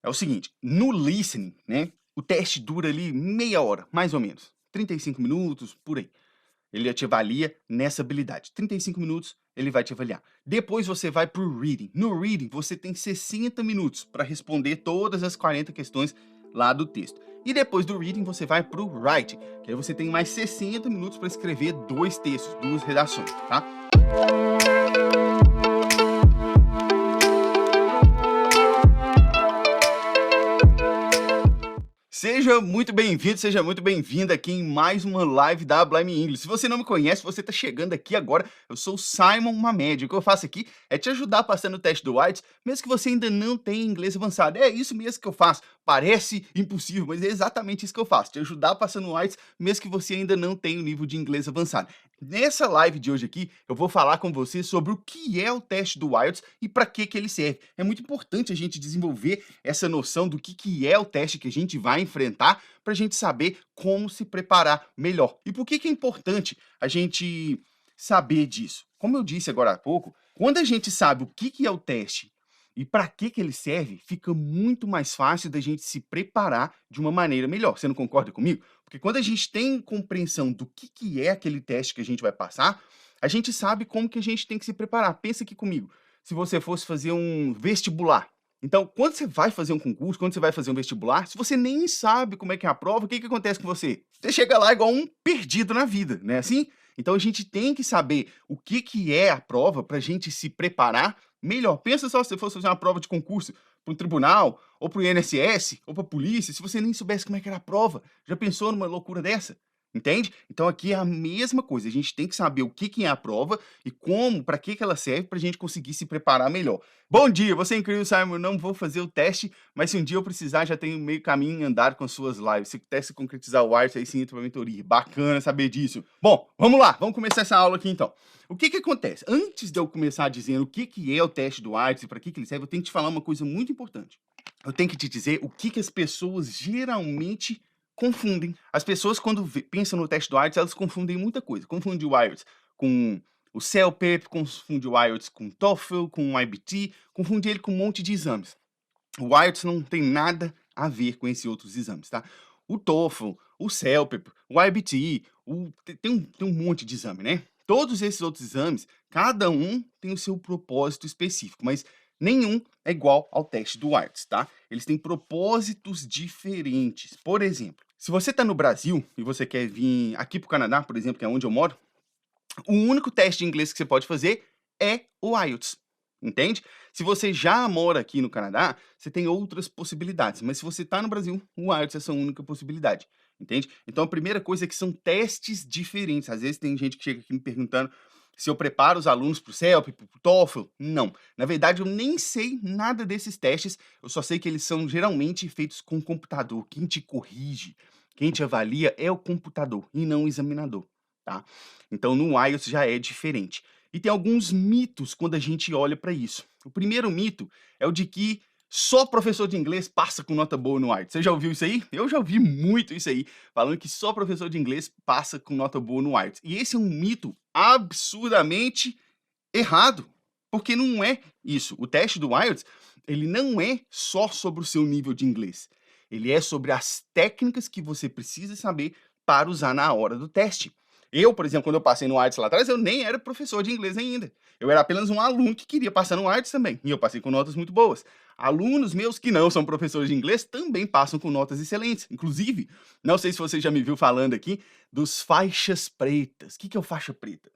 É o seguinte, no listening, né, o teste dura ali meia hora, mais ou menos, 35 minutos, por aí. Ele te avalia nessa habilidade. 35 minutos ele vai te avaliar. Depois você vai para o reading. No reading você tem 60 minutos para responder todas as 40 questões lá do texto. E depois do reading você vai para o writing, que aí você tem mais 60 minutos para escrever dois textos, duas redações, tá? Seja muito bem-vindo, seja muito bem-vinda aqui em mais uma live da Blime English. Se você não me conhece, você está chegando aqui agora, eu sou o Simon Mamed. O que eu faço aqui é te ajudar a passar no teste do IELTS, mesmo que você ainda não tenha inglês avançado. É isso mesmo que eu faço. Parece impossível, mas é exatamente isso que eu faço. Te ajudar a passar no IELTS, mesmo que você ainda não tenha o nível de inglês avançado. Nessa live de hoje aqui, eu vou falar com você sobre o que é o teste do IELTS e para que ele serve. É muito importante a gente desenvolver essa noção do que é o teste que a gente vai enfrentar para a gente saber como se preparar melhor. E por que é importante a gente saber disso? Como eu disse agora há pouco, quando a gente sabe o que é o teste e para que ele serve, fica muito mais fácil da gente se preparar de uma maneira melhor. Você não concorda comigo? Porque quando a gente tem compreensão do que é aquele teste que a gente vai passar, a gente sabe como que a gente tem que se preparar. Pensa aqui comigo, se você fosse fazer um vestibular. Então, quando você vai fazer um concurso, quando você vai fazer um vestibular, se você nem sabe como é que é a prova, o que acontece com você? Você chega lá igual um perdido na vida, né assim? Então, a gente tem que saber o que é a prova para a gente se preparar melhor. Pensa só se você fosse fazer uma prova de concurso para um tribunal, ou para o INSS, ou para a polícia, se você nem soubesse como é que era a prova. Já pensou numa loucura dessa? Entende? Então aqui é a mesma coisa, a gente tem que saber o que é a prova e como, para que ela serve, para a gente conseguir se preparar melhor. Bom dia, você é incrível, Simon, eu não vou fazer o teste, mas se um dia eu precisar, já tenho meio caminho andado com as suas lives. Se teste concretizar o IELTS, aí sim entra para a mentoria. Bacana saber disso. Bom, vamos lá, vamos começar essa aula aqui então. O que acontece? Antes de eu começar dizendo o que é o teste do IELTS e para que ele serve, eu tenho que te falar uma coisa muito importante. Eu tenho que te dizer o que as pessoas geralmente confundem. As pessoas, quando pensam no teste do IELTS, elas confundem muita coisa. Confundem o IELTS com o CELPEP, confunde o IELTS com o TOEFL, com o IBT, confunde ele com um monte de exames. O IELTS não tem nada a ver com esses outros exames, tá? O TOEFL, o CELPEP, o IBT, tem um monte de exame, né? Todos esses outros exames, cada um tem o seu propósito específico, mas nenhum é igual ao teste do IELTS, tá? Eles têm propósitos diferentes. Por exemplo, se você está no Brasil e você quer vir aqui para o Canadá, por exemplo, que é onde eu moro, o único teste de inglês que você pode fazer é o IELTS, entende? Se você já mora aqui no Canadá, você tem outras possibilidades, mas se você está no Brasil, o IELTS é a sua única possibilidade, entende? Então a primeira coisa é que são testes diferentes. Às vezes tem gente que chega aqui me perguntando se eu preparo os alunos para o CELP, para o TOEFL. Não. Na verdade, eu nem sei nada desses testes, eu só sei que eles são geralmente feitos com computador. Quem te corrige, quem te avalia é o computador e não o examinador, tá? Então no IELTS já é diferente. E tem alguns mitos quando a gente olha para isso. O primeiro mito é o de que só professor de inglês passa com nota boa no IELTS. Você já ouviu isso aí? Eu já ouvi muito isso aí, falando que só professor de inglês passa com nota boa no IELTS. E esse é um mito absurdamente errado, porque não é isso. O teste do IELTS, ele não é só sobre o seu nível de inglês. Ele é sobre as técnicas que você precisa saber para usar na hora do teste. Eu, por exemplo, quando eu passei no IELTS lá atrás, eu nem era professor de inglês ainda. Eu era apenas um aluno que queria passar no IELTS também. E eu passei com notas muito boas. Alunos meus que não são professores de inglês também passam com notas excelentes. Inclusive, não sei se você já me viu falando aqui dos faixas pretas. O que é o faixa preta?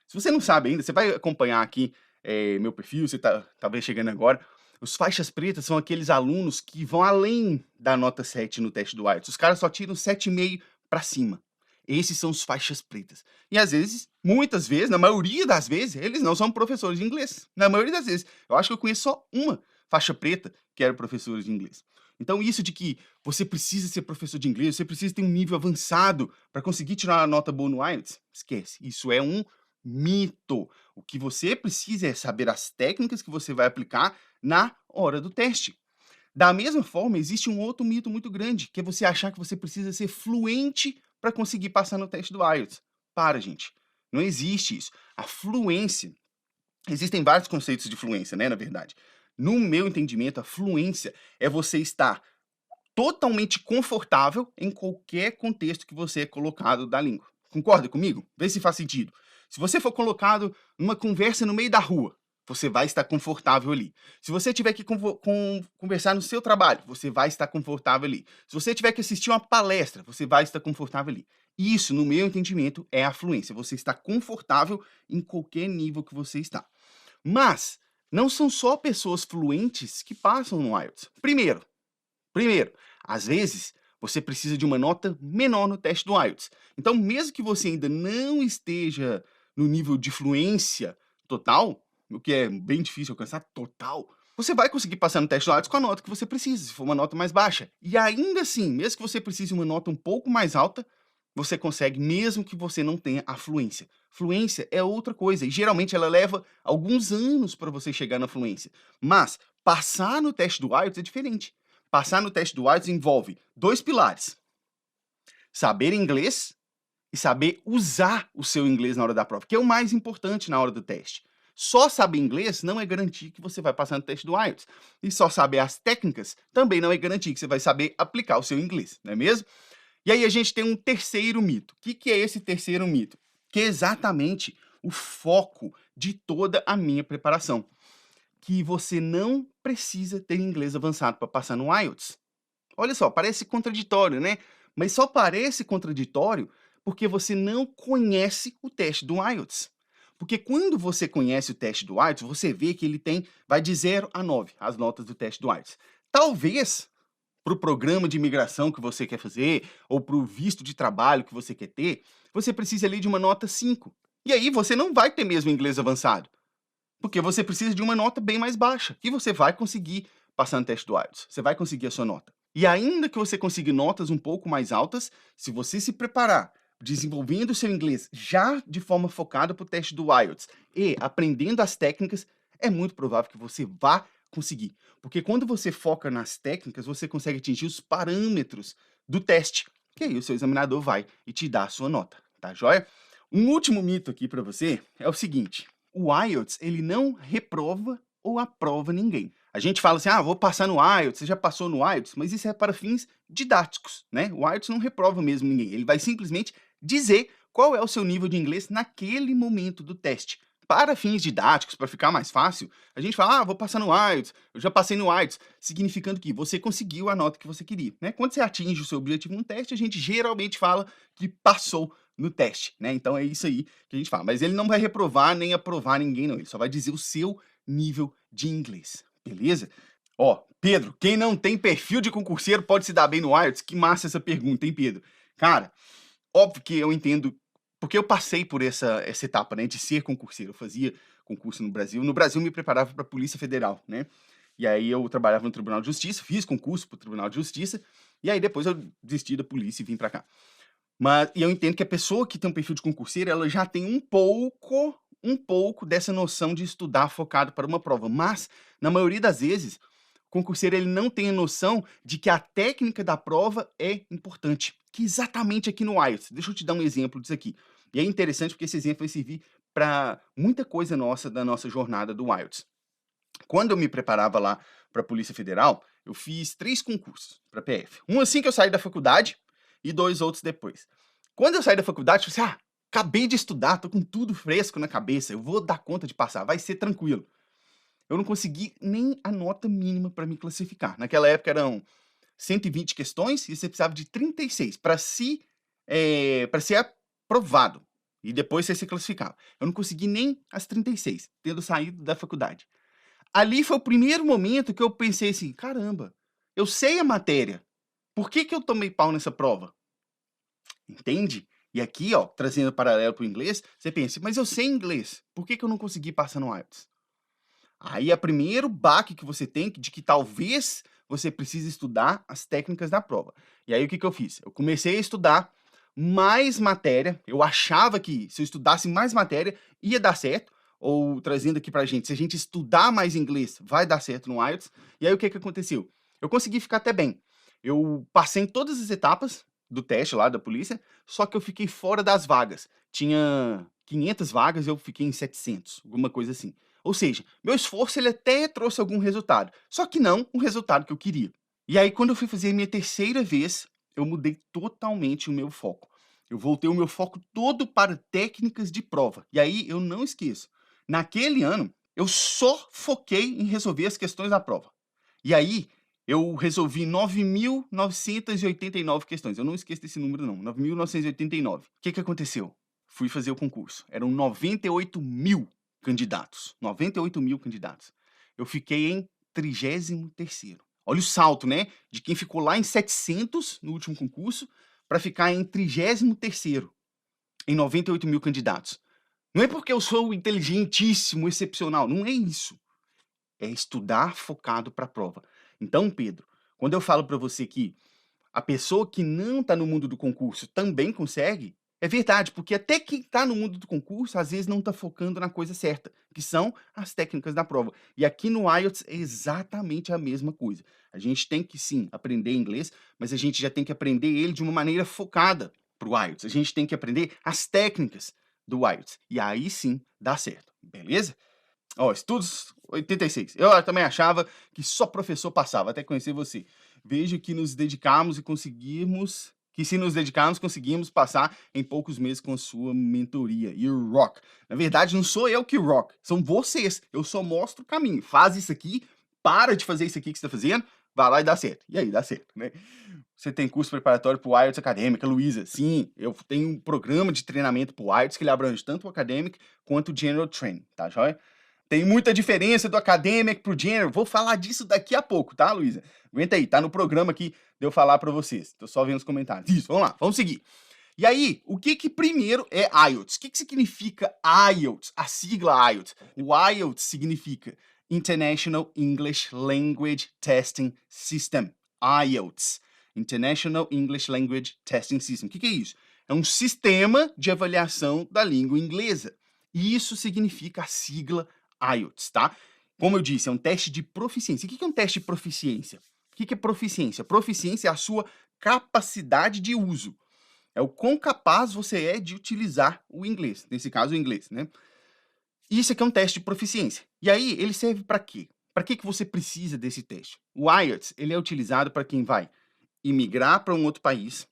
Se você não sabe ainda, você vai acompanhar aqui meu perfil, você está talvez chegando agora. Os faixas pretas são aqueles alunos que vão além da nota 7 no teste do IELTS. Os caras só tiram 7,5 para cima. Esses são os faixas pretas. E às vezes, muitas vezes, na maioria das vezes, eles não são professores de inglês. Na maioria das vezes. Eu acho que eu conheço só uma faixa preta que era professora de inglês. Então isso de que você precisa ser professor de inglês, você precisa ter um nível avançado para conseguir tirar uma nota boa no IELTS, esquece. Isso é um mito. O que você precisa é saber as técnicas que você vai aplicar na hora do teste. Da mesma forma, existe um outro mito muito grande, que é você achar que você precisa ser fluente para conseguir passar no teste do IELTS. Para, gente. Não existe isso. A fluência, existem vários conceitos de fluência, né, na verdade. No meu entendimento, a fluência é você estar totalmente confortável em qualquer contexto que você é colocado da língua. Concorda comigo? Vê se faz sentido. Se você for colocado numa conversa no meio da rua, você vai estar confortável ali. Se você tiver que conversar no seu trabalho, você vai estar confortável ali. Se você tiver que assistir uma palestra, você vai estar confortável ali. Isso, no meu entendimento, é a fluência. Você está confortável em qualquer nível que você está. Mas não são só pessoas fluentes que passam no IELTS. Primeiro, às vezes você precisa de uma nota menor no teste do IELTS. Então, mesmo que você ainda não esteja no nível de fluência total, o que é bem difícil alcançar total, você vai conseguir passar no teste do IELTS com a nota que você precisa, se for uma nota mais baixa. E ainda assim, mesmo que você precise de uma nota um pouco mais alta, você consegue mesmo que você não tenha a fluência. Fluência é outra coisa e geralmente ela leva alguns anos para você chegar na fluência. Mas passar no teste do IELTS é diferente. Passar no teste do IELTS envolve 2 pilares: saber inglês e saber usar o seu inglês na hora da prova, que é o mais importante na hora do teste. Só saber inglês não é garantir que você vai passar no teste do IELTS. E só saber as técnicas também não é garantir que você vai saber aplicar o seu inglês, não é mesmo? E aí a gente tem um terceiro mito. O que é esse terceiro mito? Que é exatamente o foco de toda a minha preparação. Que você não precisa ter inglês avançado para passar no IELTS. Olha só, parece contraditório, né? Mas só parece contraditório porque você não conhece o teste do IELTS. Porque quando você conhece o teste do IELTS, você vê que ele vai de 0 a 9, as notas do teste do IELTS. Talvez, para o programa de imigração que você quer fazer, ou para o visto de trabalho que você quer ter, você precisa ali de uma nota 5. E aí você não vai ter mesmo inglês avançado. Porque você precisa de uma nota bem mais baixa, e você vai conseguir passar no teste do IELTS, você vai conseguir a sua nota. E ainda que você consiga notas um pouco mais altas, se você se preparar, desenvolvendo o seu inglês já de forma focada para o teste do IELTS e aprendendo as técnicas, é muito provável que você vá conseguir. Porque quando você foca nas técnicas, você consegue atingir os parâmetros do teste, que aí o seu examinador vai e te dá a sua nota, tá joia? Um último mito aqui para você é o seguinte: o IELTS, ele não reprova ou aprova ninguém. A gente fala assim: "Ah, vou passar no IELTS", você já passou no IELTS, mas isso é para fins didáticos, né? O IELTS não reprova mesmo ninguém, ele vai simplesmente dizer qual é o seu nível de inglês naquele momento do teste. Para fins didáticos, para ficar mais fácil, a gente fala: "Ah, vou passar no IELTS, eu já passei no IELTS", significando que você conseguiu a nota que você queria, né? Quando você atinge o seu objetivo no teste, a gente geralmente fala que passou no teste, né? Então é isso aí que a gente fala. Mas ele não vai reprovar nem aprovar ninguém, não. Ele só vai dizer o seu nível de inglês, beleza? Ó, Pedro, quem não tem perfil de concurseiro pode se dar bem no IELTS? Que massa essa pergunta, hein, Pedro? Cara, óbvio que eu entendo, porque eu passei por essa etapa, né, de ser concurseiro. Eu fazia concurso no Brasil. No Brasil, eu me preparava para a Polícia Federal, né? E aí eu trabalhava no Tribunal de Justiça, fiz concurso para o Tribunal de Justiça, e aí depois eu desisti da polícia e vim para cá. Mas e eu entendo que a pessoa que tem um perfil de concurseiro, ela já tem um pouco dessa noção de estudar focado para uma prova, mas, na maioria das vezes, o concurseiro ele não tem a noção de que a técnica da prova é importante, que exatamente aqui no IELTS. Deixa eu te dar um exemplo disso aqui. E é interessante porque esse exemplo vai servir para muita coisa nossa da nossa jornada do IELTS. Quando eu me preparava lá para a Polícia Federal, eu fiz 3 concursos para PF. Um assim que eu saí da faculdade e 2 outros depois. Quando eu saí da faculdade, eu falei assim: "Ah, acabei de estudar, tô com tudo fresco na cabeça, eu vou dar conta de passar, vai ser tranquilo". Eu não consegui nem a nota mínima para me classificar. Naquela época eram 120 questões e você precisava de 36 para ser aprovado. E depois você se classificava. Eu não consegui nem as 36, tendo saído da faculdade. Ali foi o primeiro momento que eu pensei assim: "Caramba, eu sei a matéria, por que que eu tomei pau nessa prova?", entende? E aqui, ó, trazendo paralelo para o inglês, você pensa: "Mas eu sei inglês, por que que eu não consegui passar no IELTS?". Aí é o primeiro baque que você tem de que talvez você precise estudar as técnicas da prova. E aí o que que eu fiz? Eu comecei a estudar mais matéria, eu achava que se eu estudasse mais matéria ia dar certo, ou trazendo aqui pra gente, se a gente estudar mais inglês vai dar certo no IELTS. E aí o que que aconteceu? Eu consegui ficar até bem. Eu passei em todas as etapas do teste lá da polícia, só que eu fiquei fora das vagas. Tinha 500 vagas, eu fiquei em 700, alguma coisa assim. Ou seja, meu esforço ele até trouxe algum resultado, só que não o resultado que eu queria. E aí quando eu fui fazer a minha terceira vez, eu mudei totalmente o meu foco. Eu voltei o meu foco todo para técnicas de prova. E aí eu não esqueço, naquele ano eu só foquei em resolver as questões da prova. E aí eu resolvi 9.989 questões. Eu não esqueço desse número não, 9.989. O que aconteceu? Fui fazer o concurso. Eram 98.000 candidatos. 98.000 candidatos. Eu fiquei em 33º. Olha o salto, né? De quem ficou lá em 700 no último concurso para ficar em 33º em 98.000 candidatos. Não é porque eu sou inteligentíssimo, excepcional. Não é isso. É estudar focado para a prova. Então, Pedro, quando eu falo para você que a pessoa que não está no mundo do concurso também consegue, é verdade, porque até quem está no mundo do concurso, às vezes não está focando na coisa certa, que são as técnicas da prova. E aqui no IELTS é exatamente a mesma coisa. A gente tem que, sim, aprender inglês, mas a gente já tem que aprender ele de uma maneira focada para o IELTS. A gente tem que aprender as técnicas do IELTS. E aí sim dá certo, beleza? Ó, estudos 86. Eu também achava que só professor passava, até conhecer você. Vejo que nos dedicamos e conseguimos, que se nos dedicarmos, conseguimos passar em poucos meses com a sua mentoria. E o rock. Na verdade, não sou eu que rock, são vocês. Eu só mostro o caminho. Faz isso aqui, para de fazer isso aqui que você está fazendo, vai lá e dá certo. E aí, dá certo, né? Você tem curso preparatório para o IELTS Acadêmica, Luísa? Sim, eu tenho um programa de treinamento para o IELTS que ele abrange tanto o Academic quanto o General Training, tá joia? Tem muita diferença do Academic pro General. Vou falar disso daqui a pouco, tá, Luísa? Aguenta aí, tá no programa aqui de eu falar para vocês. Tô só vendo os comentários. Isso, vamos lá, vamos seguir. E aí, o que primeiro é IELTS? O que significa IELTS? A sigla IELTS. O IELTS significa International English Language Testing System. IELTS. International English Language Testing System. O que é isso? É um sistema de avaliação da língua inglesa. E isso significa a sigla IELTS, tá? Como eu disse, é um teste de proficiência. O que é um teste de proficiência? O que é proficiência? Proficiência é a sua capacidade de uso. É o quão capaz você é de utilizar o inglês, nesse caso o inglês, né? Isso aqui é um teste de proficiência. E aí, ele serve para quê? Para que você precisa desse teste? O IELTS, ele é utilizado para quem vai imigrar para um outro país,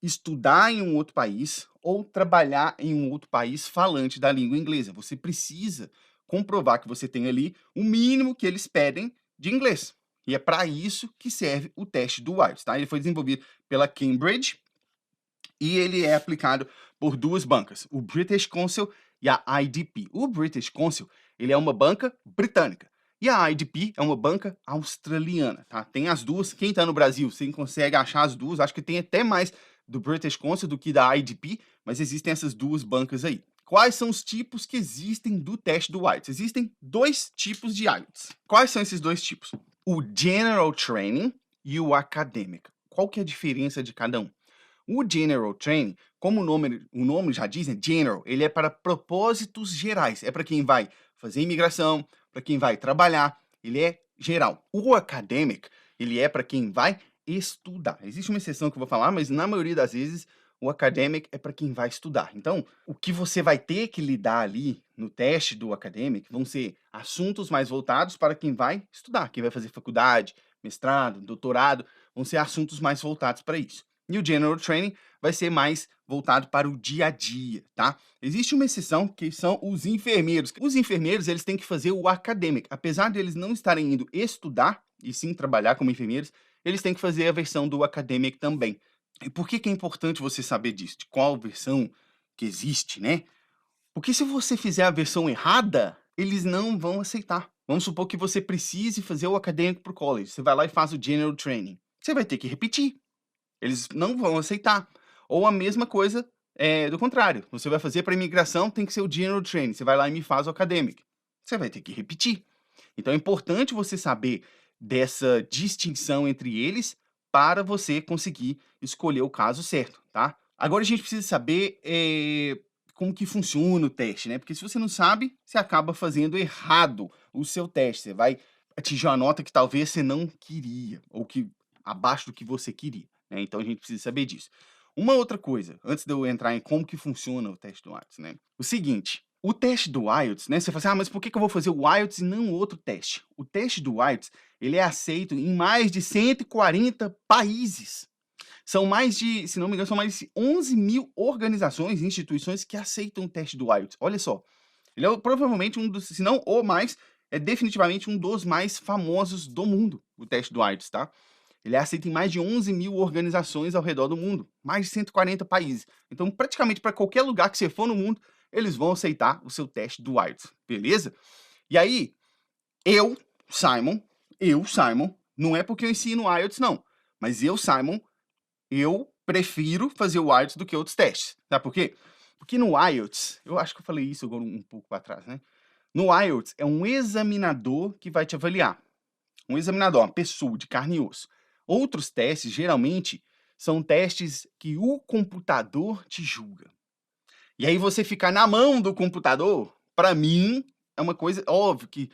estudar em um outro país ou trabalhar em um outro país falante da língua inglesa. Você precisa comprovar que você tem ali o mínimo que eles pedem de inglês. E é para isso que serve o teste do IELTS, tá? Ele foi desenvolvido pela Cambridge e ele é aplicado por duas bancas, o British Council e a IDP. O British Council, ele é uma banca britânica. E a IDP é uma banca australiana, tá? Tem as duas. Quem tá no Brasil, você consegue achar as duas. Acho que tem até mais do British Council do que da IDP, mas existem essas duas bancas aí. Quais são os tipos que existem do teste do IELTS? Existem dois tipos de IELTS. Quais são esses dois tipos? O General Training e o Academic. Qual que é a diferença de cada um? O General Training, como o nome já diz, né, General, ele é para propósitos gerais. É para quem vai fazer imigração, para quem vai trabalhar, ele é geral. O Academic, ele é para quem vai estudar. Existe uma exceção que eu vou falar, mas na maioria das vezes o Academic é para quem vai estudar. Então, o que você vai ter que lidar ali no teste do Academic vão ser assuntos mais voltados para quem vai estudar, quem vai fazer faculdade, mestrado, doutorado, vão ser assuntos mais voltados para isso. E o General Training vai ser mais voltado para o dia a dia, tá? Existe uma exceção que são os enfermeiros. Os enfermeiros, eles têm que fazer o academic. Apesar de eles não estarem indo estudar, e sim trabalhar como enfermeiros, eles têm que fazer a versão do academic também. E por que é importante você saber disso? De qual versão que existe, né? Porque se você fizer a versão errada, eles não vão aceitar. Vamos supor que você precise fazer o acadêmico para o college. Você vai lá e faz o General Training. Você vai ter que repetir. Eles não vão aceitar. Ou a mesma coisa do contrário. Você vai fazer para imigração, tem que ser o General Training. Você vai lá e me faz o Academic. Você vai ter que repetir. Então é importante você saber dessa distinção entre eles para você conseguir escolher o caso certo, tá? Agora a gente precisa saber como que funciona o teste, né? Porque se você não sabe, você acaba fazendo errado o seu teste. Você vai atingir uma nota que talvez você não queria, ou que abaixo do que você queria, né? Então a gente precisa saber disso. Uma outra coisa, antes de eu entrar em como que funciona o teste do IELTS, né? O seguinte, O teste do IELTS, né, você fala assim: "Ah, mas por que que eu vou fazer o IELTS e não outro teste?". O teste do IELTS, ele é aceito em mais de 140 países. São mais de, se não me engano, são mais de 11.000 organizações e instituições que aceitam o teste do IELTS. Olha só, ele é provavelmente um dos, se não o mais, é definitivamente um dos mais famosos do mundo, o teste do IELTS, tá? Ele é aceito em mais de 11.000 organizações ao redor do mundo, mais de 140 países. Então, praticamente para qualquer lugar que você for no mundo, eles vão aceitar o seu teste do IELTS, beleza? E aí, eu, Simon, Simon, não é porque eu ensino IELTS, não, mas eu, Simon, eu prefiro fazer o IELTS do que outros testes. Sabe por quê? Porque no IELTS, eu acho que eu falei isso agora um pouco para trás, né? No IELTS, é um examinador que vai te avaliar. Um examinador, uma pessoa de carne e osso. Outros testes, geralmente, são testes que o computador te julga. E aí você ficar na mão do computador, para mim, é uma coisa óbvio que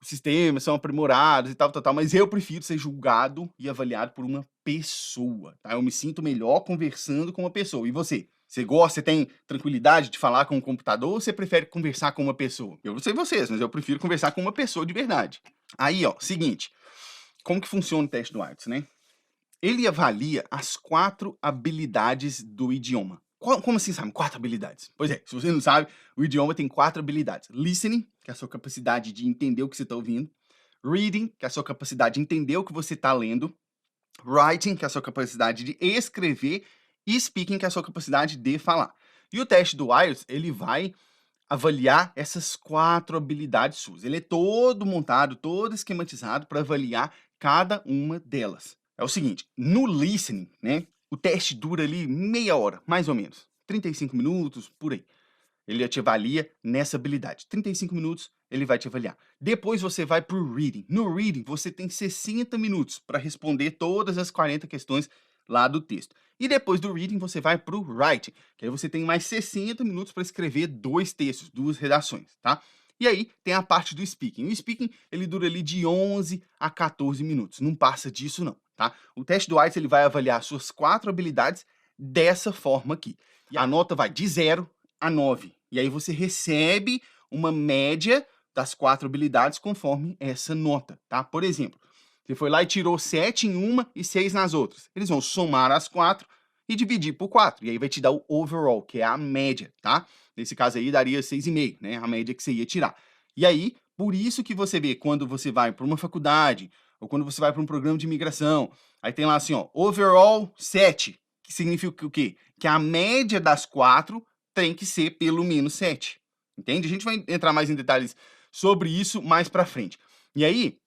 os sistemas são aprimorados e tal, tal, tal, mas eu prefiro ser julgado e avaliado por uma pessoa, tá? Eu me sinto melhor conversando com uma pessoa. E você? Você gosta, você tem tranquilidade de falar com o computador ou você prefere conversar com uma pessoa? Eu não sei vocês, mas eu prefiro conversar com uma pessoa de verdade. Aí, ó, seguinte, como que funciona o teste do IELTS, né? Ele avalia as 4 habilidades do idioma. Como assim, sabe? 4 habilidades? Pois é, se você não sabe, o idioma tem 4 habilidades. Listening, que é a sua capacidade de entender o que você está ouvindo. Reading, que é a sua capacidade de entender o que você está lendo. Writing, que é a sua capacidade de escrever. E speaking, que é a sua capacidade de falar. E o teste do IELTS, ele vai avaliar essas 4 habilidades suas. Ele é todo montado, todo esquematizado para avaliar cada uma delas. É o seguinte, no listening, né, o teste dura ali meia hora, mais ou menos. 35 minutos, por aí. Ele te avalia nessa habilidade. 35 minutos, ele vai te avaliar. Depois você vai para o reading. No reading, você tem 60 minutos para responder todas as 40 questões lá do texto. E depois do reading, você vai para o writing, que aí você tem mais 60 minutos para escrever 2 textos, 2 redações, tá? E aí tem a parte do speaking. O speaking, ele dura ali de 11 a 14 minutos. Não passa disso, não, tá? O teste do IELTS, ele vai avaliar suas 4 habilidades dessa forma aqui. E a nota vai de 0 a 9. E aí você recebe uma média das 4 habilidades conforme essa nota, tá? Por exemplo, você foi lá e tirou 7 em uma e 6 nas outras. Eles vão somar as 4 e dividir por 4. E aí vai te dar o overall, que é a média, tá? Nesse caso aí daria 6,5, né? A média que você ia tirar. E aí, por isso que você vê quando você vai para uma faculdade ou quando você vai para um programa de imigração, aí tem lá assim, ó, overall 7, que significa o quê? Que a média das 4 tem que ser pelo menos 7. Entende? A gente vai entrar mais em detalhes sobre isso mais para frente. E aí,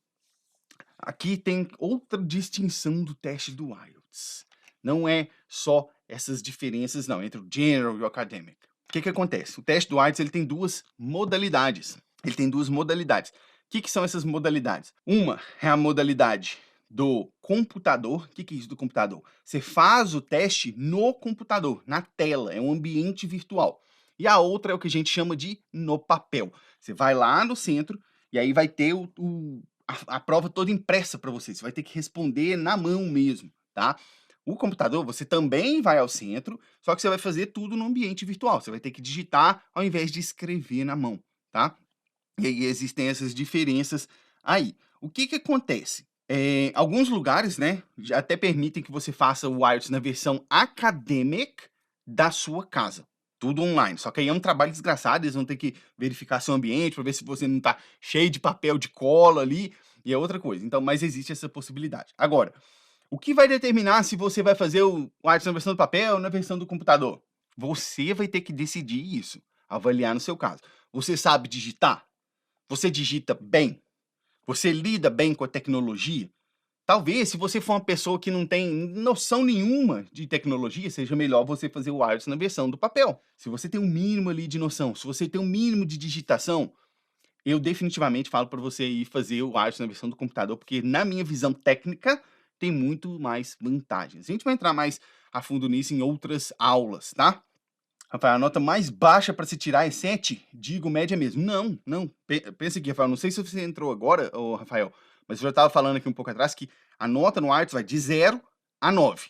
aqui tem outra distinção do teste do IELTS. Não é só essas diferenças, não, entre o general e o academic. O que que acontece? O teste do IELTS, ele tem 2 modalidades. Ele tem 2 modalidades. O que que são essas modalidades? Uma é a modalidade do computador. O que que é isso do computador? Você faz o teste no computador, na tela, é um ambiente virtual. E a outra é o que a gente chama de no papel. Você vai lá no centro e aí vai ter a prova toda impressa para você. Você vai ter que responder na mão mesmo, tá? O computador, você também vai ao centro, só que você vai fazer tudo no ambiente virtual. Você vai ter que digitar ao invés de escrever na mão, tá? E aí existem essas diferenças aí. O que que acontece? Alguns lugares, né, já até permitem que você faça o IELTS na versão academic da sua casa. Tudo online. Só que aí é um trabalho desgraçado, eles vão ter que verificar seu ambiente para ver se você não está cheio de papel de cola ali, e é outra coisa. Então, mas existe essa possibilidade. Agora, o que vai determinar se você vai fazer o IELTS na versão do papel ou na versão do computador? Você vai ter que decidir isso, avaliar no seu caso. Você sabe digitar? Você digita bem? Você lida bem com a tecnologia? Talvez, se você for uma pessoa que não tem noção nenhuma de tecnologia, seja melhor você fazer o IELTS na versão do papel. Se você tem um mínimo ali de noção, se você tem um mínimo de digitação, eu definitivamente falo para você ir fazer o IELTS na versão do computador, porque na minha visão técnica tem muito mais vantagens. A gente vai entrar mais a fundo nisso em outras aulas, tá? Rafael, a nota mais baixa para se tirar é 7? Digo média mesmo. Não, não. Pensa aqui, Rafael, não sei se você entrou agora, ô Rafael, mas eu já estava falando aqui um pouco atrás que a nota no IELTS vai de 0 a 9,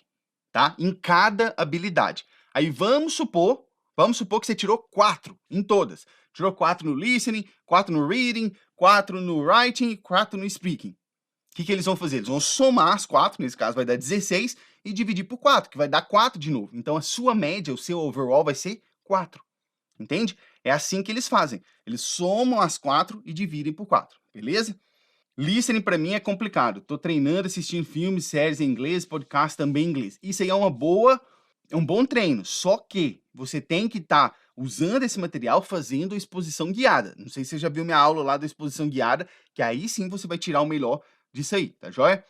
tá? Em cada habilidade. Aí vamos supor que você tirou 4 em todas. tirou 4 no listening, 4 no reading, 4 no writing e 4 no speaking. O que eles vão fazer? Eles vão somar as 4, nesse caso vai dar 16, e dividir por 4, que vai dar 4 de novo. Então a sua média, o seu overall vai ser 4. Entende? É assim que eles fazem. Eles somam as 4 e dividem por 4, beleza? Listening para mim é complicado. Tô treinando, assistindo filmes, séries em inglês, podcast também em inglês. Isso aí é um bom treino. Só que você tem que estar usando esse material fazendo exposição guiada. Não sei se você já viu minha aula lá da exposição guiada, que aí sim você vai tirar o melhor disso aí, tá joia?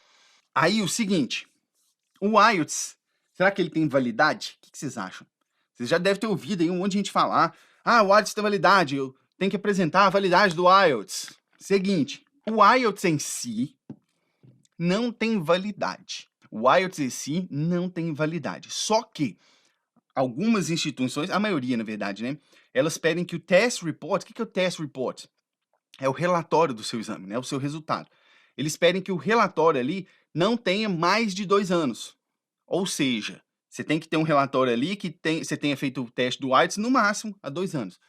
Aí o seguinte, o IELTS, será que ele tem validade? O que vocês acham? Vocês já devem ter ouvido aí um monte de gente falar, o IELTS tem validade, eu tenho que apresentar a validade do IELTS. Seguinte, o IELTS em si não tem validade. O IELTS em si não tem validade. Só que algumas instituições, a maioria na verdade, né? Elas pedem que o test report, o que é o test report? É o relatório do seu exame, né? O seu resultado. Eles pedem que o relatório ali não tenha mais de 2 anos. Ou seja, você tem que ter um relatório ali que você tenha feito o teste do IELTS no máximo há 2 anos.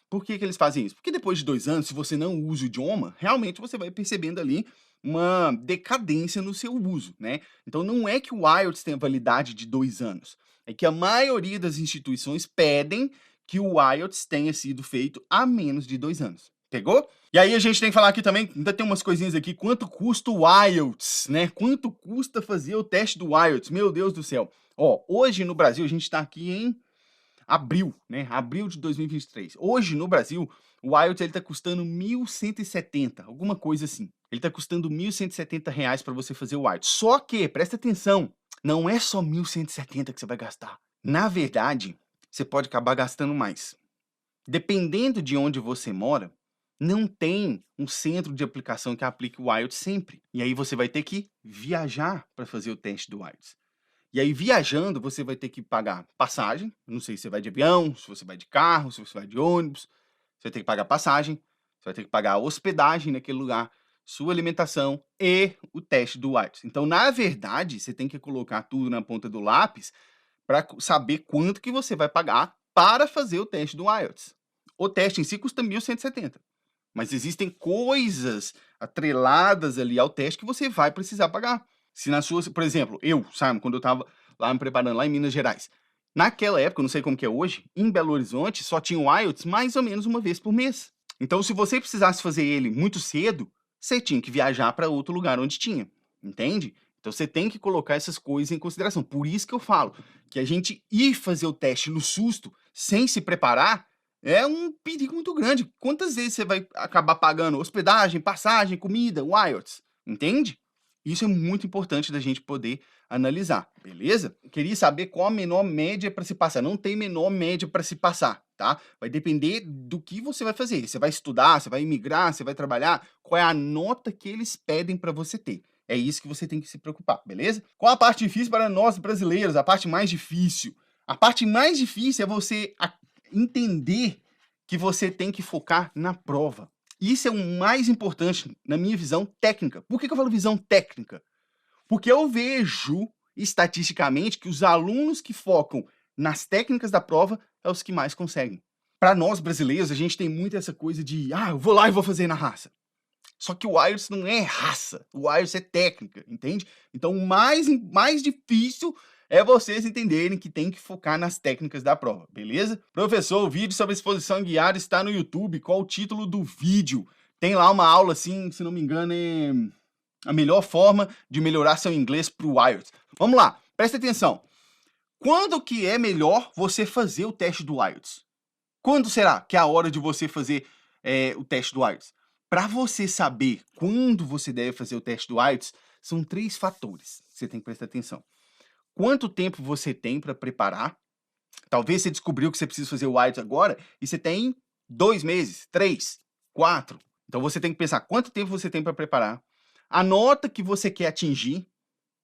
Por que eles fazem isso? Porque depois de 2 anos, se você não usa o idioma, realmente você vai percebendo ali uma decadência no seu uso, né? Então não é que o IELTS tenha validade de 2 anos, é que a maioria das instituições pedem que o IELTS tenha sido feito há menos de 2 anos. Pegou? E aí a gente tem que falar aqui também, ainda tem umas coisinhas aqui, quanto custa o IELTS, né? Quanto custa fazer o teste do IELTS? Meu Deus do céu. Ó, hoje no Brasil, a gente tá aqui em abril, né? Abril de 2023. Hoje no Brasil, o IELTS ele tá custando 1.170, alguma coisa assim. Ele tá custando R$ 1.170 para você fazer o IELTS. Só que, presta atenção, não é só 1.170 que você vai gastar. Na verdade, você pode acabar gastando mais. Dependendo de onde você mora, não tem um centro de aplicação que aplique o IELTS sempre. E aí você vai ter que viajar para fazer o teste do IELTS. E aí, viajando, você vai ter que pagar passagem. Não sei se você vai de avião, se você vai de carro, se você vai de ônibus. Você vai ter que pagar passagem, você vai ter que pagar hospedagem naquele lugar, sua alimentação e o teste do IELTS. Então, na verdade, você tem que colocar tudo na ponta do lápis para saber quanto que você vai pagar para fazer o teste do IELTS. O teste em si custa 1.170. Mas existem coisas atreladas ali ao teste que você vai precisar pagar. Se na sua, por exemplo, Simon, quando eu estava lá me preparando lá em Minas Gerais, naquela época, eu não sei como que é hoje, em Belo Horizonte só tinha o IELTS mais ou menos uma vez por mês. Então, se você precisasse fazer ele muito cedo, você tinha que viajar para outro lugar onde tinha, entende? Então, você tem que colocar essas coisas em consideração. Por isso que eu falo que a gente ir fazer o teste no susto, sem se preparar, é um perigo muito grande. Quantas vezes você vai acabar pagando hospedagem, passagem, comida, o IELTS, entende? Isso é muito importante da gente poder analisar, beleza? Queria saber qual a menor média para se passar. Não tem menor média para se passar, tá? Vai depender do que você vai fazer. Você vai estudar, você vai imigrar, você vai trabalhar. Qual é a nota que eles pedem para você ter? É isso que você tem que se preocupar, beleza? Qual a parte difícil para nós brasileiros? A parte mais difícil. A parte mais difícil é você entender que você tem que focar na prova. Isso é o mais importante na minha visão técnica. Por que eu falo visão técnica? Porque eu vejo estatisticamente que os alunos que focam nas técnicas da prova é os que mais conseguem. Para nós brasileiros, a gente tem muito essa coisa de, eu vou lá e vou fazer na raça. Só que o IELTS não é raça, o IELTS é técnica, entende? Então o mais difícil é vocês entenderem que tem que focar nas técnicas da prova, beleza? Professor, o vídeo sobre exposição guiada está no YouTube. Qual o título do vídeo? Tem lá uma aula assim, se não me engano, é a melhor forma de melhorar seu inglês para o IELTS. Vamos lá, presta atenção. Quando que é melhor você fazer o teste do IELTS? Quando será que é a hora de você fazer o teste do IELTS? Para você saber quando você deve fazer o teste do IELTS, são 3 fatores que você tem que prestar atenção. Quanto tempo você tem para preparar? Talvez você descobriu que você precisa fazer o IELTS agora e você tem 2 meses, 3, 4. Então você tem que pensar quanto tempo você tem para preparar, a nota que você quer atingir.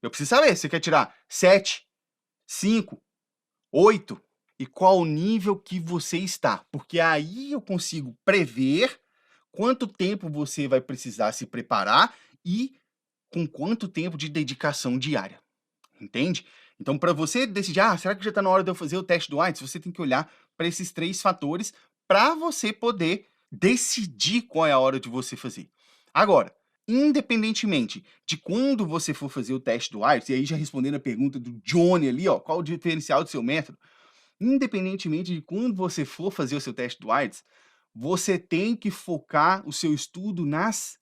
Eu preciso saber se você quer tirar 7, 5, 8 e qual o nível que você está, porque aí eu consigo prever quanto tempo você vai precisar se preparar e com quanto tempo de dedicação diária. Entende? Então, para você decidir, será que já está na hora de eu fazer o teste do IELTS? Você tem que olhar para esses 3 fatores para você poder decidir qual é a hora de você fazer. Agora, independentemente de quando você for fazer o teste do IELTS, e aí já respondendo a pergunta do Johnny ali, ó, qual o diferencial do seu método? Independentemente de quando você for fazer o seu teste do IELTS, você tem que focar o seu estudo nas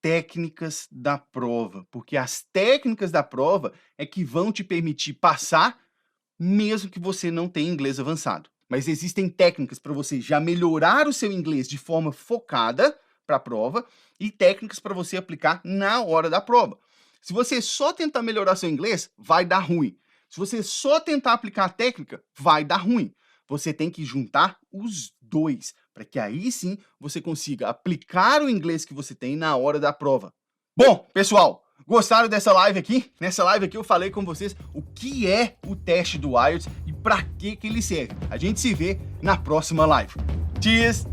técnicas da prova, porque as técnicas da prova é que vão te permitir passar, mesmo que você não tenha inglês avançado. Mas existem técnicas para você já melhorar o seu inglês de forma focada para a prova e técnicas para você aplicar na hora da prova. Se você só tentar melhorar seu inglês, vai dar ruim. Se você só tentar aplicar a técnica, vai dar ruim. Você tem que juntar os dois, para que aí sim você consiga aplicar o inglês que você tem na hora da prova. Bom, pessoal, gostaram dessa live aqui? Nessa live aqui eu falei com vocês o que é o teste do IELTS e para que ele serve. A gente se vê na próxima live. Cheers!